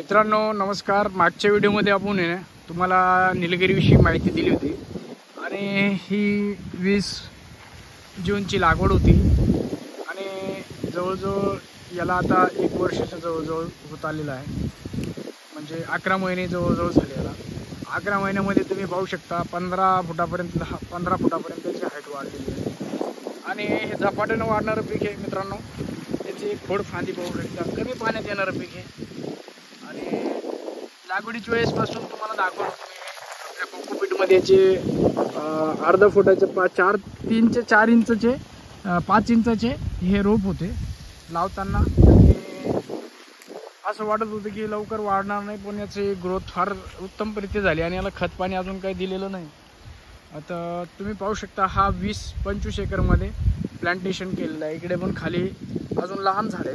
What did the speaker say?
मित्रांनो नमस्कार। मागच्या व्हिडिओमध्ये आपण तुम्हाला निलगिरीविषयी माहिती दिली होती आणि ही 20 जूनची लागवड होती आणि जवळजवळ याला आता 1 वर्षाच्या जवळजवळ होत आलेला आहे। म्हणजे 11 महिने जवळजवळ झाले याला। 11 महिन्यामध्ये तुम्ही पाहू शकता 15 फुटापर्यंत 15 फुटापर्यंतची हाईट वाढलेली आहे आणि हे झपाट्यानं वाढणारं पीक आहे मित्रांनो। त्याची खोड फांदी पाहू शकता, कमी पाण्यात येणारं पीक आहे आणि लागवडीच्या वेळेसपासून तुम्हाला दाखवतो आपल्या कोकोपीटमध्ये याचे अर्धा फुटाचे 3 ते 4 इंचचे 5 इंचाचे हे रोप होते लावताना। असं वाटत होतं की लवकर वाढणार नाही, पण याची ग्रोथ फार उत्तमरित्या झाली आणि याला खत पाणी अजून काही दिलेलं नाही। आता तुम्ही पाहू शकता हा 20-25 एकरमध्ये प्लांटेशन केलेलं आहे। इकडे पण खाली अजून लहान झाडे